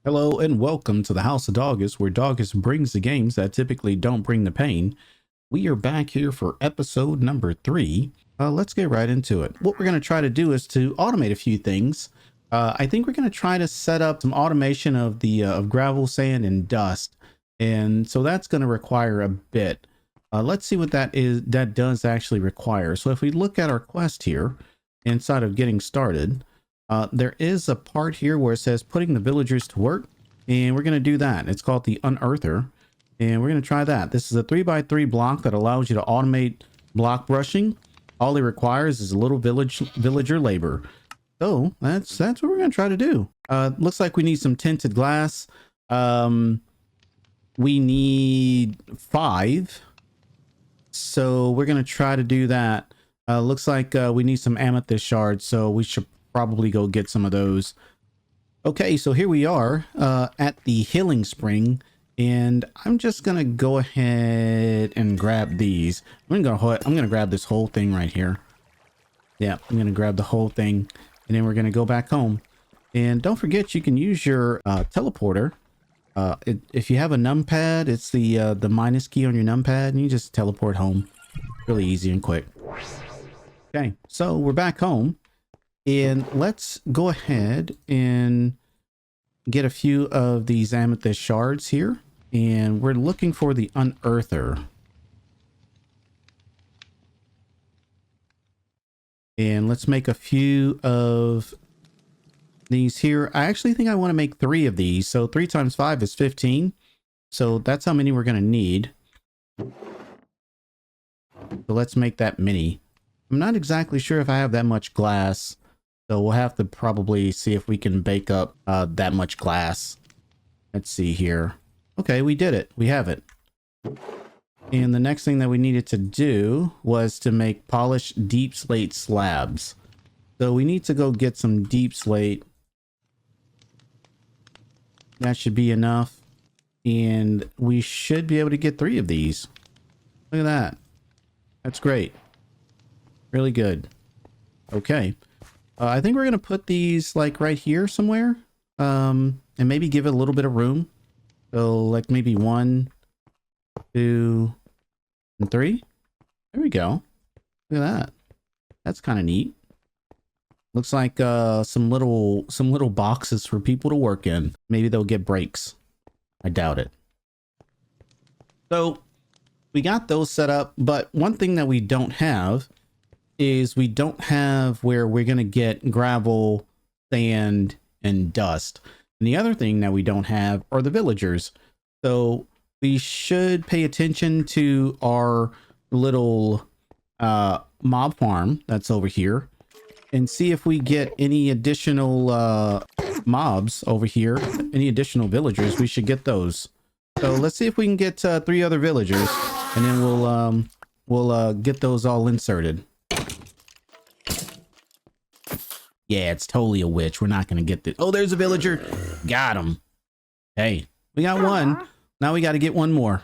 Hello and welcome to the House of Doggus, where Doggus brings the games that typically don't bring the pain. We are back here for episode number 3. Let's get right into it. What we're going to try to do is to automate a few things. I think we're going to try to set up some automation of the of gravel, sand, and dust, and so that's going to require a bit. Let's see what that does actually require. So if we look at our quest here inside of getting started. There is a part here where it says putting the villagers to work, and we're going to do that. It's called the Unearther, and we're going to try that. This is a 3x3 block that allows you to automate block brushing. All it requires is a little villager labor. So that's what we're going to try to do. Looks like we need some tinted glass. We need 5. So we're going to try to do that. Looks like we need some amethyst shards, so we should probably go get some of those. Okay, so here we are at the healing spring, and I'm just gonna go ahead and grab these. I'm gonna grab this whole thing right here. Yeah, I'm gonna grab the whole thing, and then we're gonna go back home. And don't forget, you can use your teleporter. If you have a numpad, it's the minus key on your numpad, and you just teleport home. Really easy and quick. Okay, so we're back home. And let's go ahead and get a few of these amethyst shards here. And we're looking for the Unearther. And let's make a few of these here. I actually think I want to make 3 of these. So 3 times 5 is 15. So that's how many we're going to need. So let's make that many. I'm not exactly sure if I have that much glass. So we'll have to probably see if we can bake up that much glass. Let's see here. Okay, we did it. We have it. And the next thing that we needed to do was to make polished deep slate slabs. So we need to go get some deep slate. That should be enough. And we should be able to get 3 of these. Look at that. That's great. Really good. Okay. I think we're going to put these like right here somewhere, and maybe give it a little bit of room. So like maybe 1, 2, and 3. There we go. Look at that. That's kind of neat. Looks like some little boxes for people to work in. Maybe they'll get breaks. I doubt it. So we got those set up, but one thing that we don't have is we don't have where we're going to get gravel, sand, and dust. And the other thing that we don't have are the villagers. So we should pay attention to our little mob farm that's over here and see if we get any additional mobs over here, any additional villagers. We should get those. So let's see if we can get 3 other villagers, and then we'll get those all inserted. Yeah, it's totally a witch. We're not going to get this. Oh, there's a villager. Got him. Hey, we got 1. Now we got to get 1 more.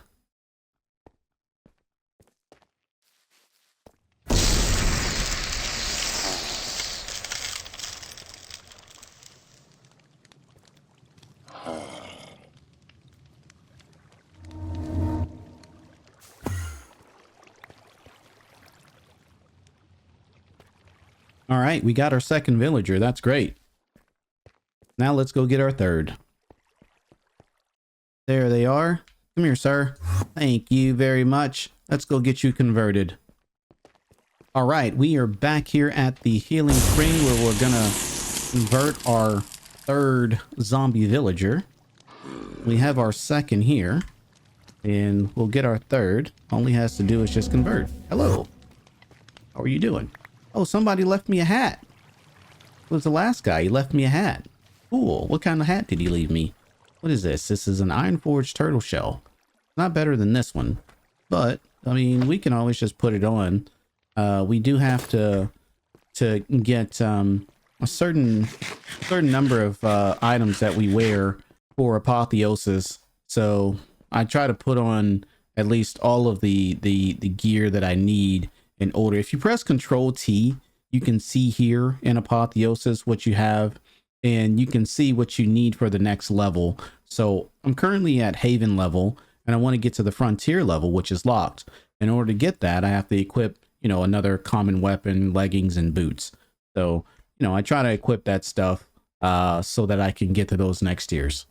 All right, we got our 2nd villager. That's great. Now let's go get our 3rd. There they are. Come here, sir. Thank you very much. Let's go get you converted. All right, we are back here at the healing spring where we're gonna convert our 3rd zombie villager. We have our 2nd here, and we'll get our 3rd. All he has to do is just convert. Hello. How are you doing? Oh, somebody left me a hat. It was the last guy. He left me a hat. Cool. What kind of hat did he leave me? What is this? This is an iron forged turtle shell. Not better than this one, but I mean, we can always just put it on. We do have to get a certain number of items that we wear for apotheosis. So I try to put on at least all of the gear that I need in order. If you press Control T, you can see here in apotheosis what you have and you can see what you need for the next level. So I'm currently at Haven level, and I want to get to the Frontier level, which is locked. In order to get that, I have to equip, another common weapon, leggings, and boots. So, I try to equip that stuff so that I can get to those next tiers.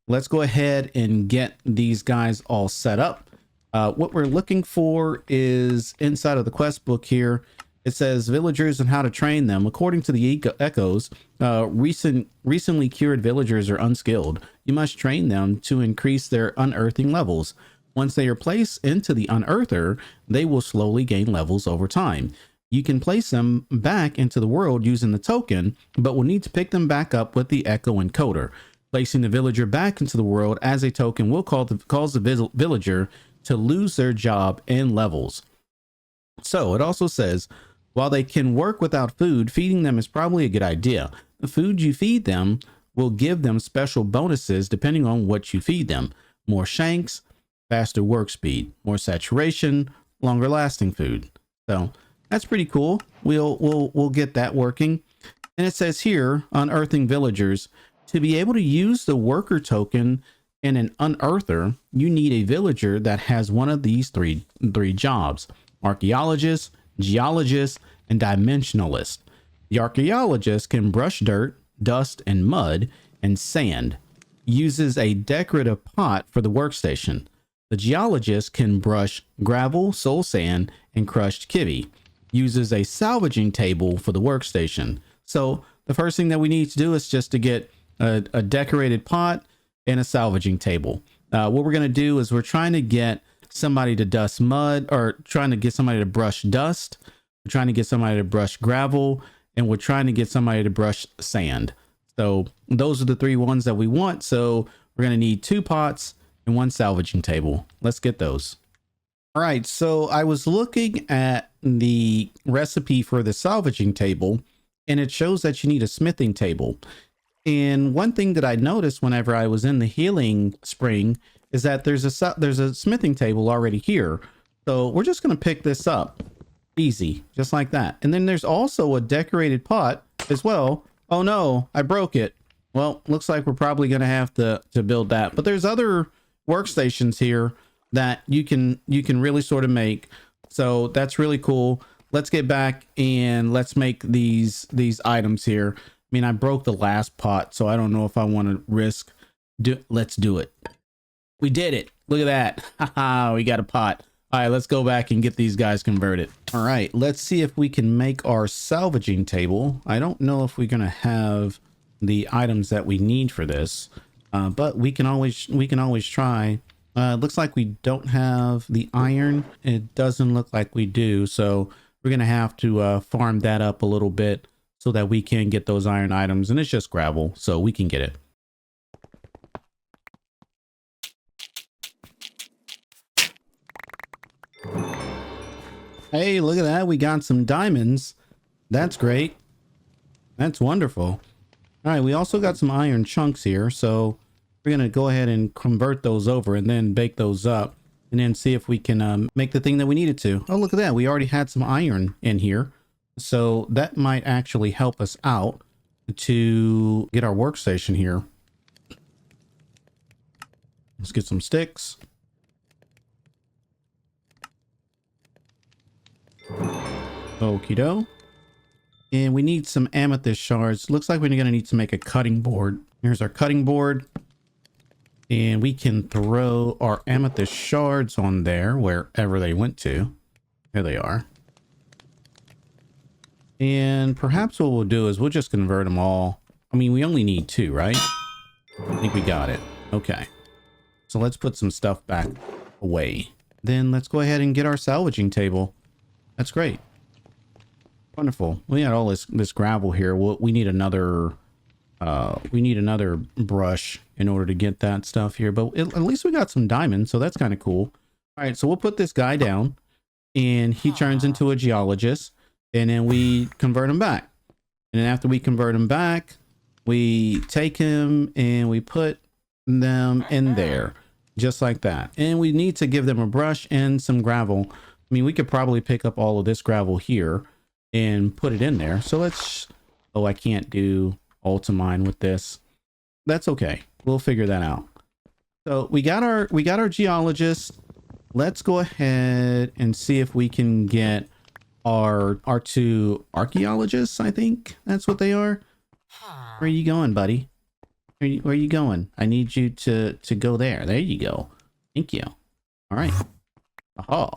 Let's go ahead and get these guys all set up. What we're looking for is inside of the quest book here. It says villagers and how to train them. According to the echoes, recently cured villagers are unskilled. You must train them to increase their unearthing levels. Once they are placed into the Unearther, they will slowly gain levels over time. You can place them back into the world using the token, but will need to pick them back up with the echo encoder. Placing the villager back into the world as a token will cause the villager to lose their job and levels. So it also says, while they can work without food, feeding them is probably a good idea. The food you feed them will give them special bonuses depending on what you feed them. More shanks, faster work speed, more saturation, longer lasting food. So that's pretty cool. We'll get that working. And it says here, unearthing villagers. To be able to use the worker token in an unearther, you need a villager that has one of these three jobs: archaeologist, geologist, and dimensionalist. The archaeologist can brush dirt, dust, and mud and sand. Uses a decorative pot for the workstation. The geologist can brush gravel, soul sand, and crushed kivy. Uses a salvaging table for the workstation. So the first thing that we need to do is just to get a decorated pot and a salvaging table. What we're going to do is we're trying to get somebody to dust mud, or trying to get somebody to brush dust. We're trying to get somebody to brush gravel, and we're trying to get somebody to brush sand. So those are the three ones that we want. So we're going to need 2 pots and 1 salvaging table. Let's get those. All right. So I was looking at the recipe for the salvaging table, and it shows that you need a smithing table. And one thing that I noticed whenever I was in the healing spring is that there's a smithing table already here. So we're just going to pick this up easy, just like that. And then there's also a decorated pot as well. Oh no, I broke it. Well, looks like we're probably going to have to build that. But there's other workstations here that you can really sort of make. So that's really cool. Let's get back and let's make these items here. I mean, I broke the last pot, so I don't know if I want to risk. Let's do it. We did it. Look at that. Haha, we got a pot. All right, let's go back and get these guys converted. All right, let's see if we can make our salvaging table. I don't know if we're going to have the items that we need for this, but we can always try. Looks like we don't have the iron. It doesn't look like we do, so we're going to have to farm that up a little bit so that we can get those iron items. And it's just gravel, so we can get it. Hey, look at that. We got some diamonds. That's great. That's wonderful. All right, we also got some iron chunks here, so we're going to go ahead and convert those over and then bake those up and then see if we can make the thing that we needed to. Oh, look at that. We already had some iron in here. So that might actually help us out to get our workstation here. Let's get some sticks. Okie doke. And we need some amethyst shards. Looks like we're going to need to make a cutting board. Here's our cutting board. And we can throw our amethyst shards on there wherever they went to. There they are. And perhaps what we'll do is we'll just convert them all. I mean, we only need 2, right? I think we got it. Okay. So let's put some stuff back away. Then let's go ahead and get our salvaging table. That's great. Wonderful. We got all this gravel here. We need another brush in order to get that stuff here. But at least we got some diamonds, so that's kind of cool. All right, so we'll put this guy down, and he turns into a geologist. And then we convert him back. And then after we convert him back, we take him and we put them in there, just like that. And we need to give them a brush and some gravel. I mean, we could probably pick up all of this gravel here and put it in there. So let's, oh, I can't do ultimine with this. That's okay. We'll figure that out. So we got our geologist. Let's go ahead and see if we can get our two archaeologists. I think that's what they are. Where are you going, buddy? Where are you going? I need you to go there. There you go. Thank you. All right. Aha.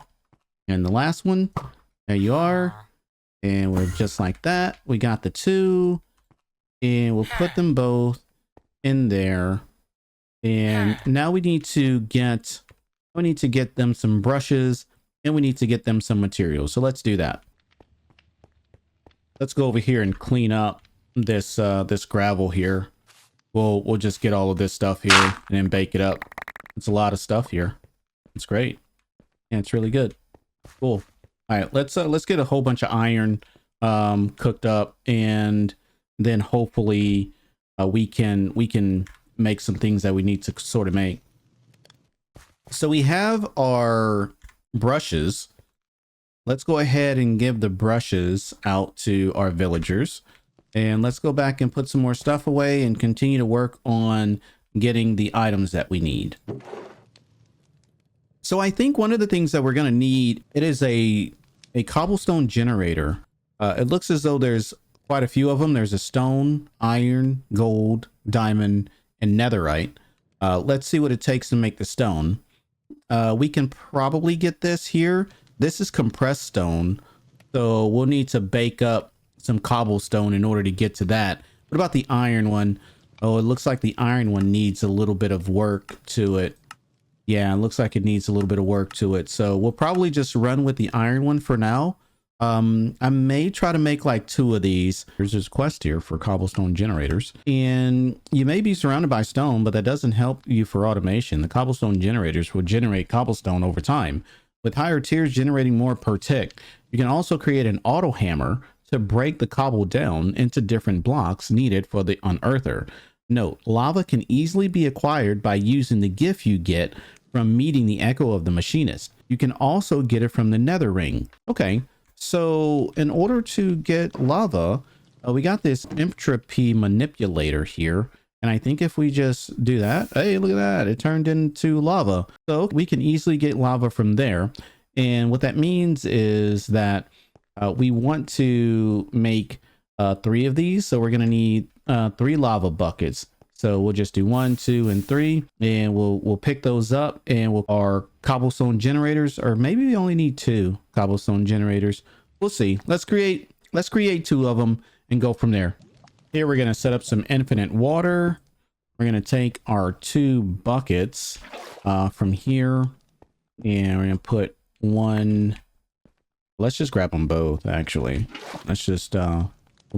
And the last one. There you are. And we're just like that. We got the two. And we'll put them both in there. And now we need to get them some brushes, and we need to get them some materials. So let's do that. Let's go over here and clean up this this gravel here. We'll just get all of this stuff here and then bake it up. It's a lot of stuff here. It's great. And it's really good. Cool. All right, let's get a whole bunch of iron cooked up, and then hopefully we can make some things that we need to sort of make. So we have our brushes. Let's go ahead and give the brushes out to our villagers. And let's go back and put some more stuff away and continue to work on getting the items that we need. So I think one of the things that we're going to need, it is a cobblestone generator. It looks as though there's quite a few of them. There's a stone, iron, gold, diamond, and netherite. Let's see what it takes to make the stone. We can probably get this here. This is compressed stone, so we'll need to bake up some cobblestone in order to get to that. What about the iron one? Oh, it looks like the iron one needs a little bit of work to it. Yeah, it looks like it needs a little bit of work to it. So we'll probably just run with the iron one for now. I may try to make like 2 of these. There's this quest here for cobblestone generators, and you may be surrounded by stone, but that doesn't help you for automation. The cobblestone generators will generate cobblestone over time, with higher tiers generating more per tick. You can also create an auto hammer to break the cobble down into different blocks needed for the Unearther. Note, lava can easily be acquired by using the gift you get from meeting the echo of the machinist. You can also get it from the nether ring. Okay. So in order to get lava, we got this entropy manipulator here. And I think if we just do that, hey, look at that. It turned into lava. So we can easily get lava from there. And what that means is that we want to make 3 of these. So we're going to need 3 lava buckets. So we'll just do 1, 2, and 3, and we'll pick those up, and our cobblestone generators, or maybe we only need 2 cobblestone generators. We'll see. Let's create 2 of them and go from there. Here we're going to set up some infinite water. We're going to take our 2 buckets from here, and we're going to put 1. Let's just grab them both, actually. Let's just we'll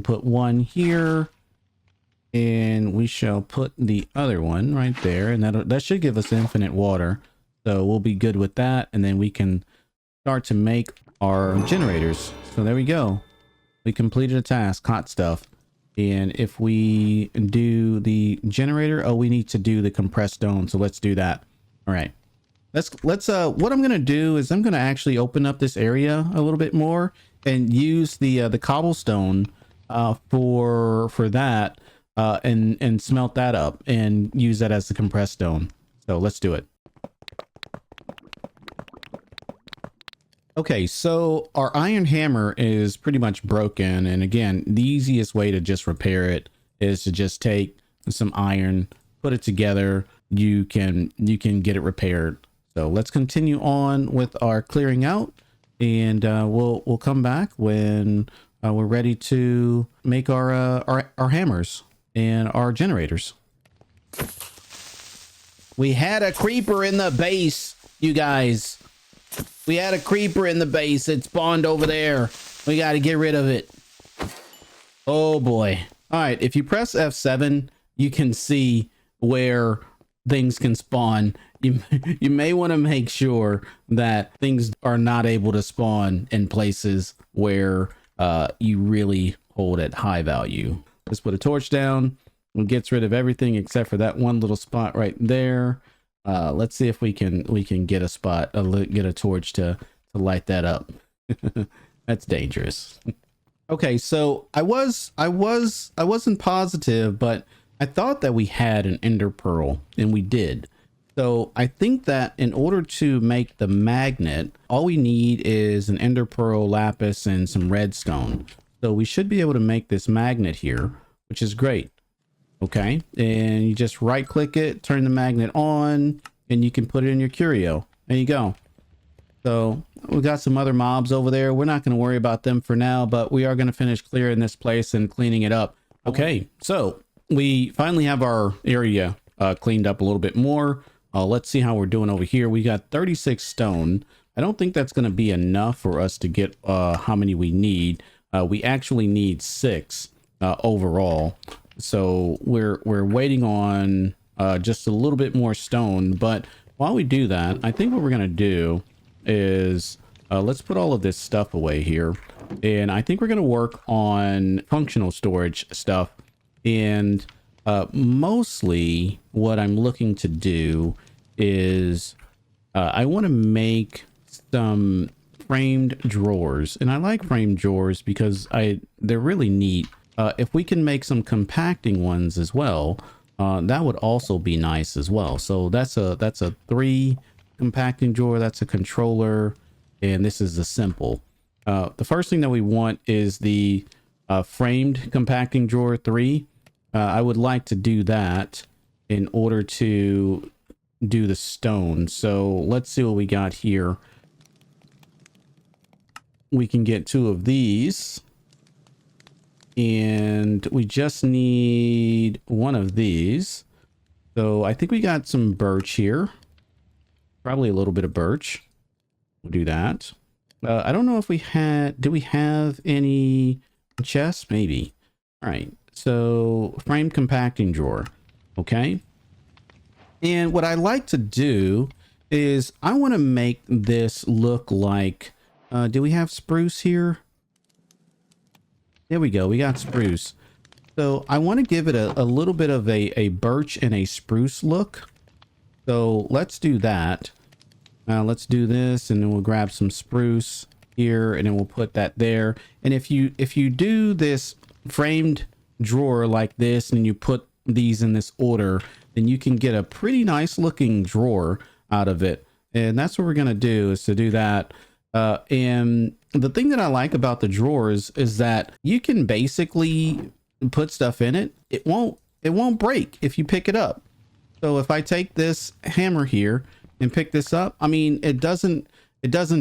put 1 here. And we shall put the other one right there, and that should give us infinite water. So we'll be good with that, and then we can start to make our generators. So there we go. We completed a task, hot stuff. And if we do the generator, oh, we need to do the compressed stone. So let's do that. All right. Let's what I'm gonna do is I'm gonna actually open up this area a little bit more and use the cobblestone for that. And smelt that up and use that as the compressed stone. So let's do it. Okay, so our iron hammer is pretty much broken. And again, the easiest way to just repair it is to just take some iron, put it together. You can get it repaired. So let's continue on with our clearing out, and we'll come back when we're ready to make our hammers and our generators. We had a creeper in the base, you guys. We had a creeper in the base. It spawned over there. We got to get rid of it. Oh boy. All right, if you press F7, you can see where things can spawn. You may want to make sure that things are not able to spawn in places where you really hold at high value. Let's put a torch down. It gets rid of everything except for that one little spot right there. Let's see if we can get a spot, get a torch to light that up. That's dangerous. Okay, so I wasn't positive, but I thought that we had an ender pearl, and we did. So I think that in order to make the magnet, all we need is an ender pearl, lapis, and some redstone. So we should be able to make this magnet here, which is great. Okay, and you just right click it, turn the magnet on, and you can put it in your curio. There you go. So we got some other mobs over there. We're not going to worry about them for now, but we are going to finish clearing this place and cleaning it up. Okay, so we finally have our area cleaned up a little bit more. Let's see how we're doing over here. We got 36 stone. I don't think that's going to be enough for us to get how many we need. We actually need 6 overall. So we're waiting on just a little bit more stone. But while we do that, I think what we're going to do is let's put all of this stuff away here, and I think we're going to work on functional storage stuff. And mostly what I'm looking to do is I want to make some framed drawers, and I like framed drawers because they're really neat. If we can make some compacting ones as well, that would also be nice as well. So that's a 3 compacting drawer, that's a controller, and this is the simple. The first thing that we want is the framed compacting drawer 3. I would like to do that in order to do the stone. So let's see what we got here. We can get 2 of these, and we just need 1 of these. So I think we got some birch here. Probably a little bit of birch. We'll do that. I don't know if we do we have any chests? Maybe. All right. So frame compacting drawer. Okay. And what I like to do is I want to make this look like, do we have spruce here? There we go. We got spruce. So I want to give it a little bit of a birch and a spruce look. So let's do that. Let's do this, and then we'll grab some spruce here, and then we'll put that there. And if you do this framed drawer like this, and you put these in this order, then you can get a pretty nice looking drawer out of it. And that's what we're going to do, is to do that. And the thing that I like about the drawers is that you can basically put stuff in it. It won't break if you pick it up. So if I take this hammer here and pick this up, I mean, it doesn't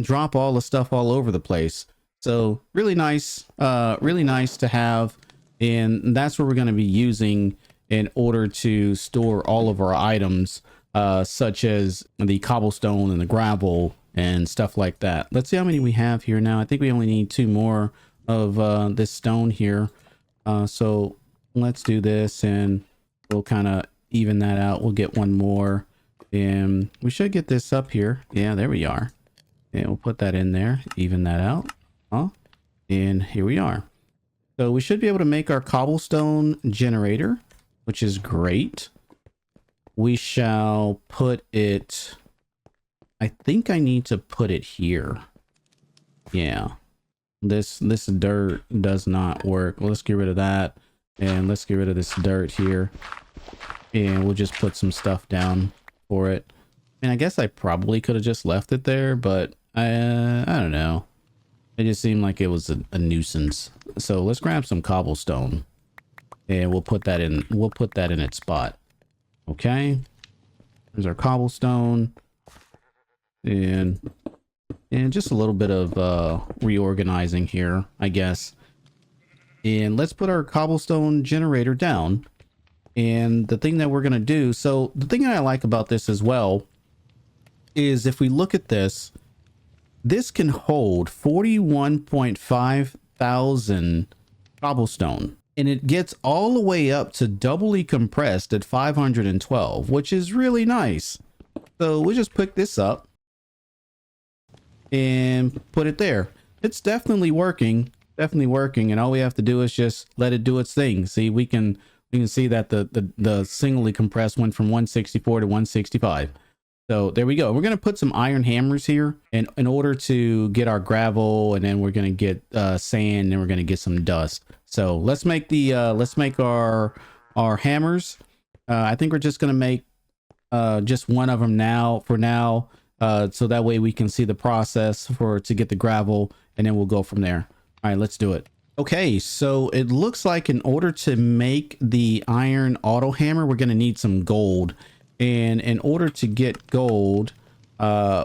drop all the stuff all over the place. So really nice to have. And that's what we're going to be using in order to store all of our items, such as the cobblestone and the gravel and stuff like that. Let's see how many we have here now. I think we only need 2 more of this stone here. So let's do this, and we'll kind of even that out. We'll get 1 more, and we should get this up here. Yeah, there we are. And we'll put that in there, even that out. And here we are. So we should be able to make our cobblestone generator, which is great. We shall put it, I think I need to put it here. Yeah. This dirt does not work. Well, let's get rid of that, and let's get rid of this dirt here, and we'll just put some stuff down for it. And I guess I probably could have just left it there, but I don't know. It just seemed like it was a nuisance. So let's grab some cobblestone, and we'll put that in. We'll put that in its spot. Okay. There's our cobblestone, and just a little bit of reorganizing here, I guess. And let's put our cobblestone generator down. And the thing that we're gonna do, so the thing that I like about this as well is, if we look at this, this can hold 41.5 thousand cobblestone, and it gets all the way up to doubly compressed at 512, which is really nice. So we'll just pick this up and put it there. It's definitely working, and all we have to do is just let it do its thing. See, we can see that the singly compressed went from 164 to 165. So there we go. We're going to put some iron hammers here in order to get our gravel, and then we're going to get sand, and we're going to get some dust. So let's make the let's make our hammers. I think we're just going to make just one of them now for now, so that way we can see the process to get the gravel, and then we'll go from there. All right, let's do it. Okay, so it looks like in order to make the iron auto hammer, we're going to need some gold. And in order to get gold,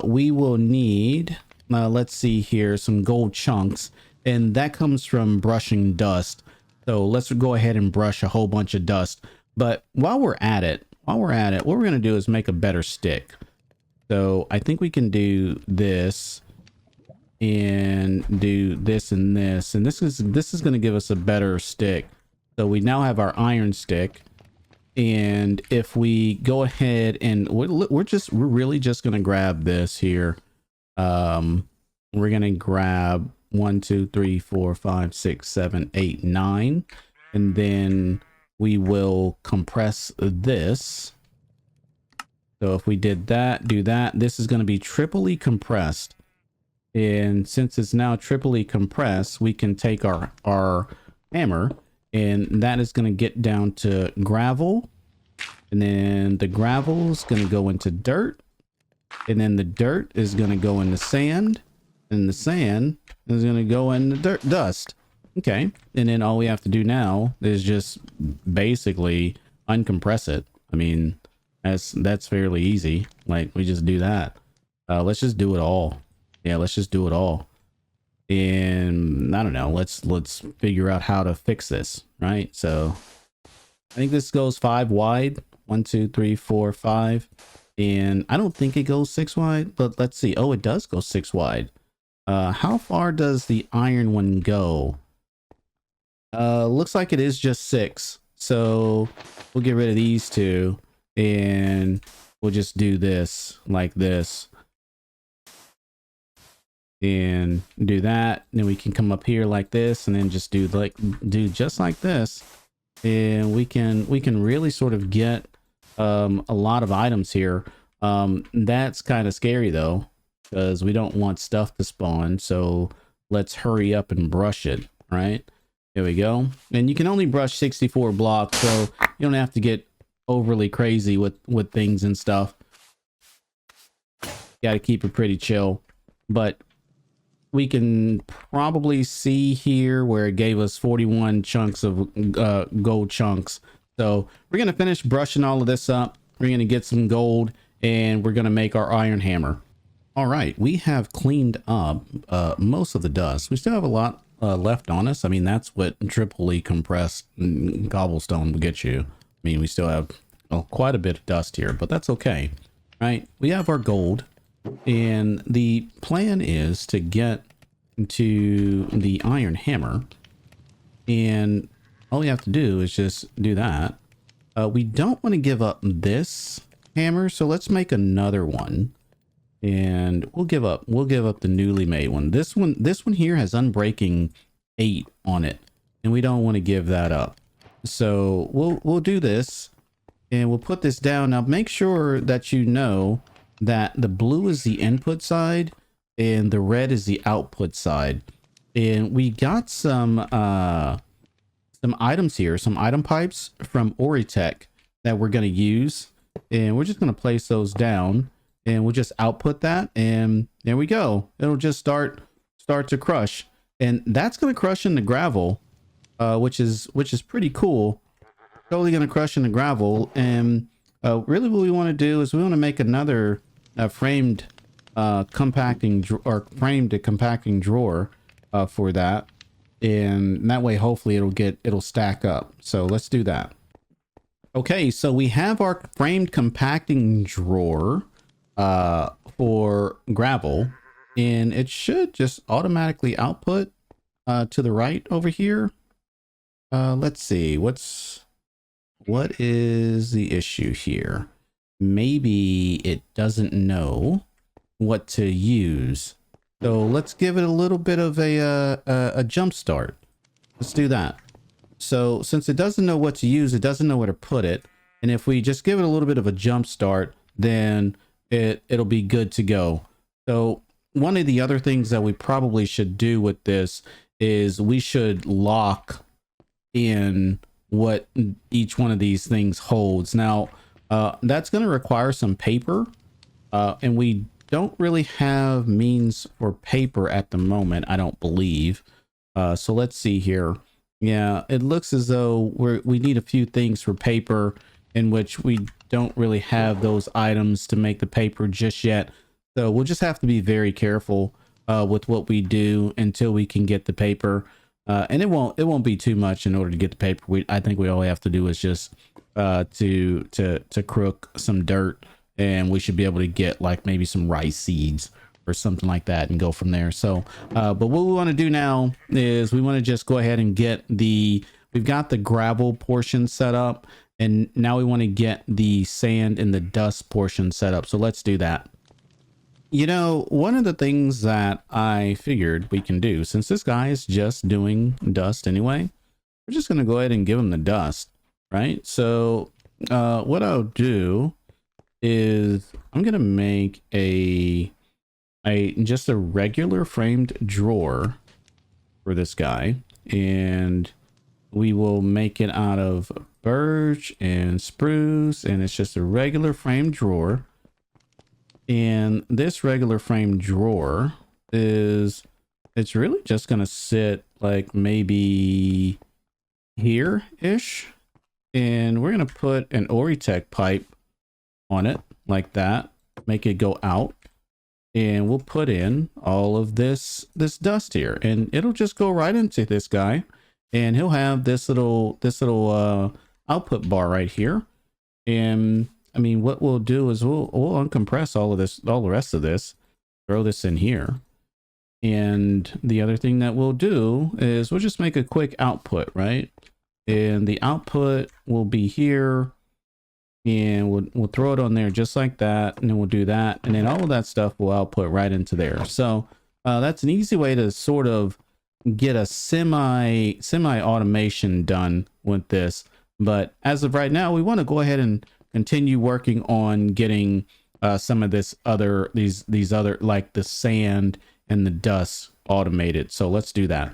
we will need, let's see here, some gold chunks. And that comes from brushing dust. So let's go ahead and brush a whole bunch of dust. But while we're at it, what we're going to do is make a better stick. So I think we can do this and do this and this. And this is going to give us a better stick. So we now have our iron stick. And if we go ahead and we're really just going to grab this here. We're going to grab 1, 2, 3, 4, 5, 6, 7, 8, 9. And then we will compress this. So if we did that, do that, this is going to be triply compressed. And since it's now triply compressed, we can take our hammer, and that is going to get down to gravel. And then the gravel is going to go into dirt. And then the dirt is going to go into sand. And the sand is going to go in the dust. Okay. And then all we have to do now is just basically uncompress it. I mean, that's fairly easy. Like, we just do that. Let's just do it all. Yeah, let's just do it all. And I don't know, let's figure out how to fix this, right? So I think this goes 5 wide. 1, 2, 3, 4, 5. And I don't think it goes 6 wide, but let's see. Oh, it does go 6 wide. How far does the iron one go? Looks like it is just 6. So we'll get rid of these two, and we'll just do this like this. And do that. And then we can come up here like this, and then just do just like this. And we can really sort of get a lot of items here. That's kind of scary though, because we don't want stuff to spawn. So let's hurry up and brush it. Right, there we go. And you can only brush 64 blocks, so you don't have to get overly crazy with things and stuff. Got to keep it pretty chill. But we can probably see here where it gave us 41 chunks of gold chunks. So we're going to finish brushing all of this up. We're going to get some gold, and we're going to make our iron hammer. All right, we have cleaned up most of the dust. We still have a lot left on us. I mean, that's what triply compressed cobblestone will get you. I mean, we still have quite a bit of dust here, but that's okay. Right, we have our gold. And the plan is to get to the iron hammer, and all we have to do is just do that. We don't want to give up this hammer, so let's make another one, and we'll give up the newly made one. This one here has unbreaking 8 on it, and we don't want to give that up. So we'll do this, and we'll put this down. Now make sure that you know that the blue is the input side and the red is the output side. And we got some items here, some item pipes from Oritech that we're going to use, and we're just going to place those down, and we'll just output that, and there we go. It'll just start to crush, and that's going to crush in the gravel, which is pretty cool. Totally going to crush in the gravel. And really what we want to do is we want to make another framed compacting drawer for that, and that way hopefully it'll stack up. So let's do that. Okay, so we have our framed compacting drawer for gravel, and it should just automatically output to the right over here. Let's see, what is the issue here? Maybe it doesn't know what to use. So let's give it a little bit of a jump start. Let's do that. So since it doesn't know what to use, it doesn't know where to put it. And if we just give it a little bit of a jump start, then it'll be good to go. So one of the other things that we probably should do with this is we should lock in what each one of these things holds. Now, that's going to require some paper, and we don't really have means for paper at the moment, I don't believe. So let's see here. Yeah, it looks as though we need a few things for paper, in which we don't really have those items to make the paper just yet. So we'll just have to be very careful with what we do until we can get the paper. And it won't be too much in order to get the paper. I think all we have to do is just to crook some dirt, and we should be able to get like maybe some rice seeds or something like that and go from there. So but what we want to do now is we want to just go ahead and get we've got the gravel portion set up, and now we want to get the sand and the dust portion set up. So let's do that. You know, one of the things that I figured we can do, since this guy is just doing dust anyway, we're just going to go ahead and give him the dust, right? So what I'll do is I'm going to make just a regular framed drawer for this guy, and we will make it out of birch and spruce, and it's just a regular framed drawer. And this regular frame drawer it's really just going to sit like maybe here ish. And we're going to put an Oritech pipe on it like that, make it go out. And we'll put in all of this dust here, and it'll just go right into this guy. And he'll have this little output bar right here. And I mean, what we'll do is we'll uncompress all the rest of this, throw this in here. And the other thing that we'll do is we'll just make a quick output, right? And the output will be here, and we'll throw it on there just like that. And then we'll do that. And then all of that stuff will output right into there. So that's an easy way to sort of get a semi automation done with this. But as of right now, we want to go ahead and continue working on getting some of these other like the sand and the dust automated. So let's do that.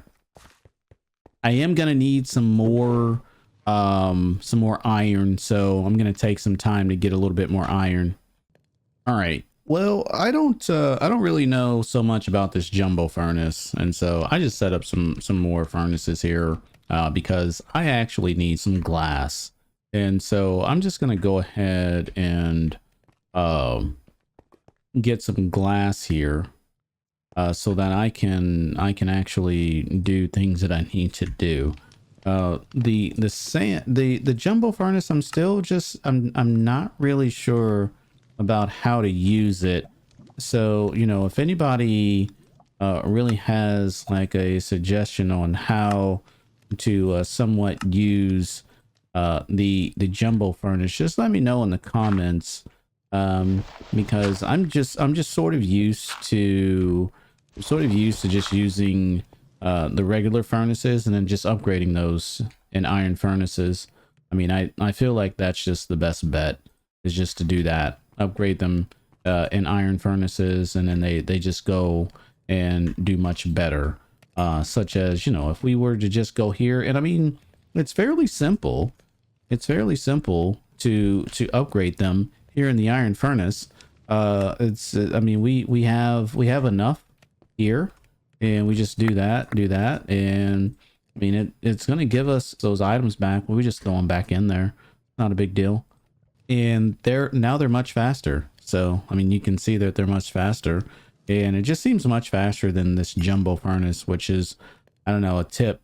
I am going to need some more iron, so I'm going to take some time to get a little bit more iron. All right. Well, I don't really know so much about this jumbo furnace, and so I just set up some more furnaces here because I actually need some glass. And so I'm just going to go ahead and get some glass here so that I can actually do things that I need to do. The jumbo furnace, I'm not really sure about how to use it. So, you know, if anybody really has like a suggestion on how to somewhat use the jumbo furnace, just let me know in the comments, because I'm just sort of used to just using the regular furnaces and then just upgrading those in iron furnaces. I mean, I feel like that's just the best bet, is just to do that, upgrade them in iron furnaces, and then they just go and do much better. Such as, you know, if we were to just go here, and I mean, it's fairly simple. It's fairly simple to upgrade them here in the iron furnace. I mean, we have enough here, and we just do that, and I mean, it's going to give us those items back. We just throw them back in there. Not a big deal. And they're much faster. So, I mean, you can see that they're much faster, and it just seems much faster than this jumbo furnace, which is, I don't know, a tip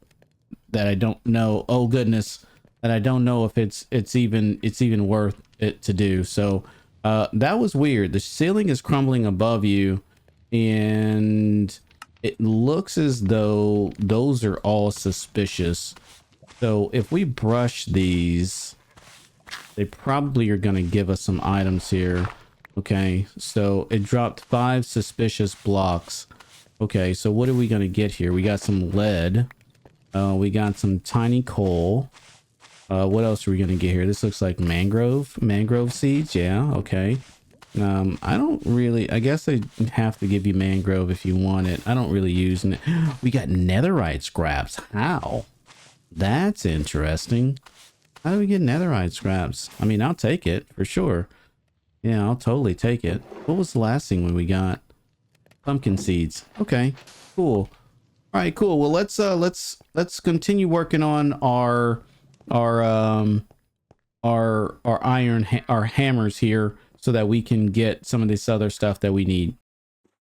that I don't know. Oh goodness. That I don't know if it's even worth it to do. So that was weird. The ceiling is crumbling above you, and it looks as though those are all suspicious. So if we brush these, they probably are going to give us some items here. Okay, so it dropped 5 suspicious blocks. Okay, so what are we going to get here? We got some lead. We got some tiny coal. What else are we going to get here? This looks like mangrove seeds. Yeah, okay. I don't really, I guess I have to give you mangrove if you want it. I don't really use it. We got netherite scraps. How? That's interesting. How do we get netherite scraps? I mean, I'll take it for sure. Yeah, I'll totally take it. What was the last thing when we got? Pumpkin seeds. Okay, cool. All right, cool. Well, let's continue working on our our hammers here so that we can get some of this other stuff that we need.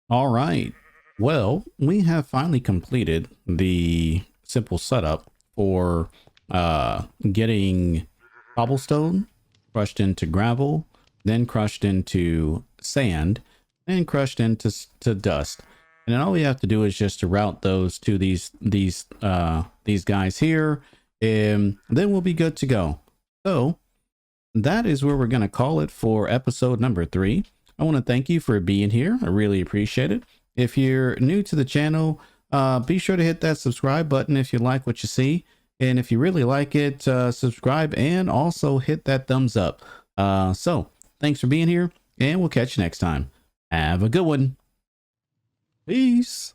All right. Well, we have finally completed the simple setup for getting cobblestone crushed into gravel, then crushed into sand, and crushed into dust. And then all we have to do is just to route those to these guys here, and then we'll be good to go. So that is where we're going to call it for episode number 3. I want to thank you for being here. I really appreciate it. If you're new to the channel, be sure to hit that subscribe button if you like what you see. And if you really like it, subscribe and also hit that thumbs up. So thanks for being here, and we'll catch you next time. Have a good one. Peace.